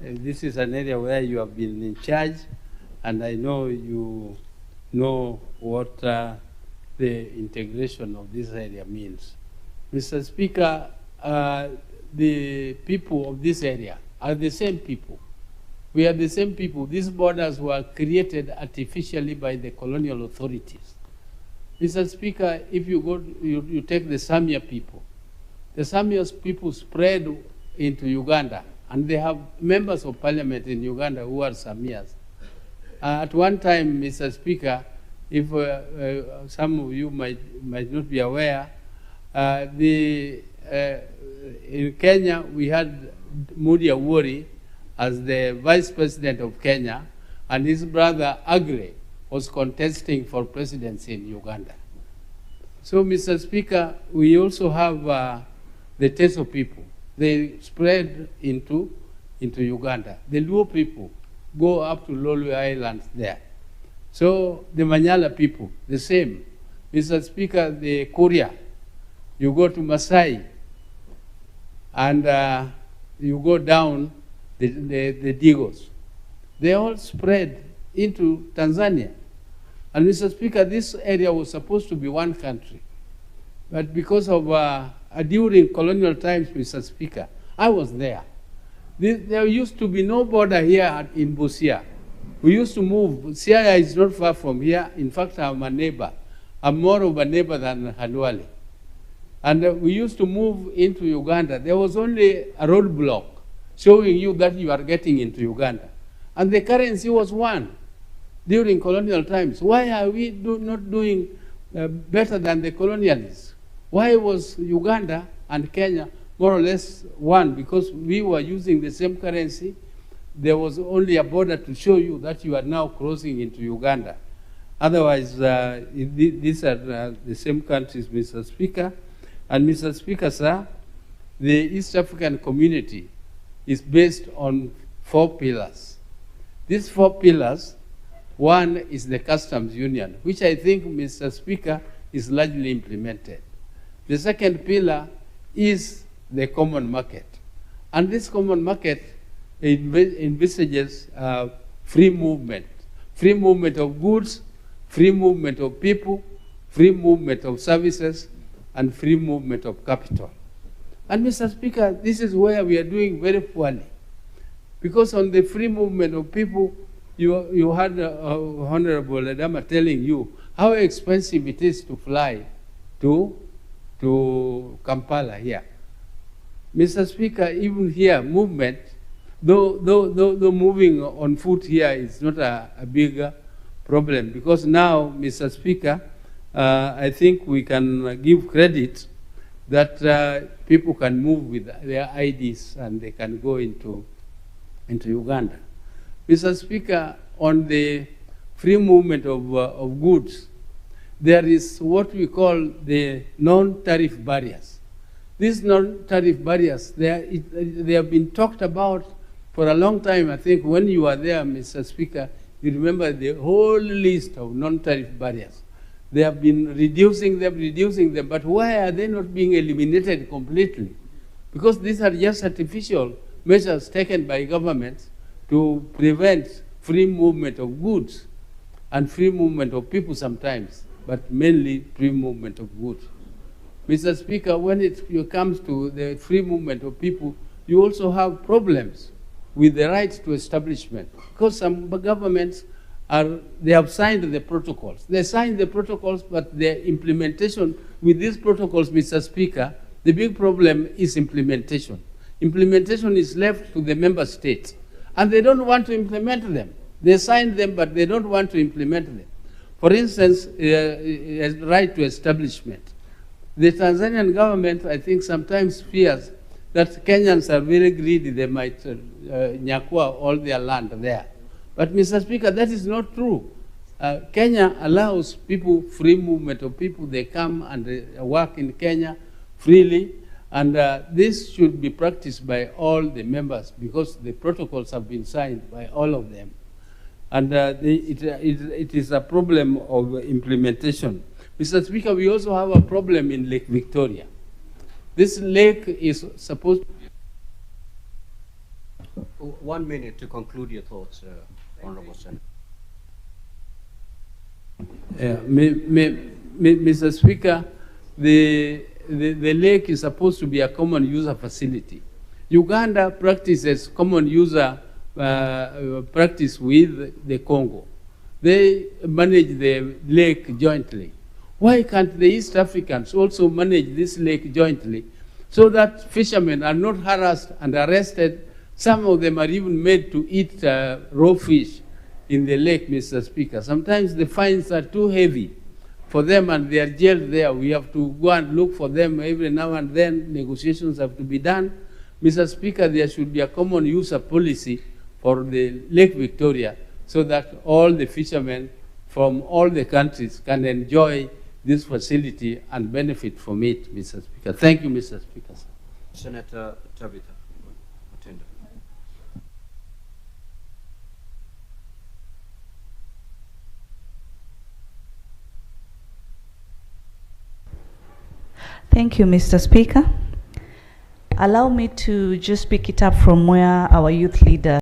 this is an area where you have been in charge, and I know you know what the integration of this area means. Mr. Speaker, the people of this area are the same people. We are the same people. These borders were created artificially by the colonial authorities. Mr. Speaker, if you go, you take the Samia people. The Samia people spread into Uganda, and they have members of parliament in Uganda who are Samias. At one time, Mr. Speaker, if some of you might not be aware, in Kenya, we had Mudi Awori as the Vice President of Kenya, and his brother Agre was contesting for presidency in Uganda. So, Mr. Speaker, we also have the Teso people. They spread into Uganda. The Luo people go up to Lolwe Islands there. So the Manyala people, the same. Mr. Speaker, the Kuria, you go to Masai, and you go down the Digos. They all spread into Tanzania. And Mr. Speaker, this area was supposed to be one country. But because of during colonial times, Mr. Speaker, I was there. There used to be no border here in Busia. We used to move. Siaya is not far from here. In fact, I'm a neighbor. I'm more of a neighbor than Halwale. And we used to move into Uganda. There was only a roadblock showing you that you are getting into Uganda. And the currency was one during colonial times. Why are we not doing better than the colonialists? Why was Uganda and Kenya more or less one? Because we were using the same currency. There was only a border to show you that you are now crossing into Uganda. Otherwise, these are the same countries, Mr. Speaker. And Mr. Speaker, sir, the East African community is based on 4 pillars. These 4 pillars, one is the customs union, which I think, Mr. Speaker, is largely implemented. The second pillar is the common market. And this common market envisages free movement of goods, free movement of people, free movement of services, and free movement of capital. And Mr. Speaker, this is where we are doing very poorly. Because on the free movement of people, you had Honorable Adama telling you how expensive it is to fly to Kampala here. Mr. Speaker, even here, movement, though moving on foot here is not a bigger problem, because now, Mr. Speaker, I think we can give credit that people can move with their IDs and they can go into Uganda. Mr. Speaker, on the free movement of goods, there is what we call the non-tariff barriers. These non-tariff barriers, they have been talked about for a long time. I think when you were there, Mr. Speaker, you remember the whole list of non-tariff barriers. They have been reducing them, but why are they not being eliminated completely? Because these are just artificial measures taken by governments to prevent free movement of goods and free movement of people sometimes, but mainly free movement of goods. Mr. Speaker, when it comes to the free movement of people, you also have problems with the right to establishment, because some governments they have signed the protocols. They signed the protocols, but their implementation with these protocols, Mr. Speaker, the big problem is implementation. Implementation is left to the member states, and they don't want to implement them. They signed them, but they don't want to implement them. For instance, right to establishment. The Tanzanian government, I think, sometimes fears that Kenyans are very greedy. They might nyakua all their land there. But, Mr. Speaker, that is not true. Kenya allows people free movement of people. They come and work in Kenya freely. And this should be practiced by all the members because the protocols have been signed by all of them. And it is a problem of implementation. Mr. Speaker, we also have a problem in Lake Victoria. This lake is supposed to be 1 minute to conclude your thoughts, Honorable Senator. Mr. Speaker, the lake is supposed to be a common user facility. Uganda practices common user practice with the Congo. They manage the lake jointly. Why can't the East Africans also manage this lake jointly so that fishermen are not harassed and arrested? Some of them are even made to eat raw fish in the lake, Mr. Speaker. Sometimes the fines are too heavy for them and they are jailed there. We have to go and look for them every now and then. Negotiations have to be done. Mr. Speaker, there should be a common user policy for the Lake Victoria so that all the fishermen from all the countries can enjoy this facility and benefit from it, Mr. Speaker. Thank you, Mr. Speaker. Senator Tabitha Mutenda. Thank you, Mr. Speaker. Allow me to just pick it up from where our youth leader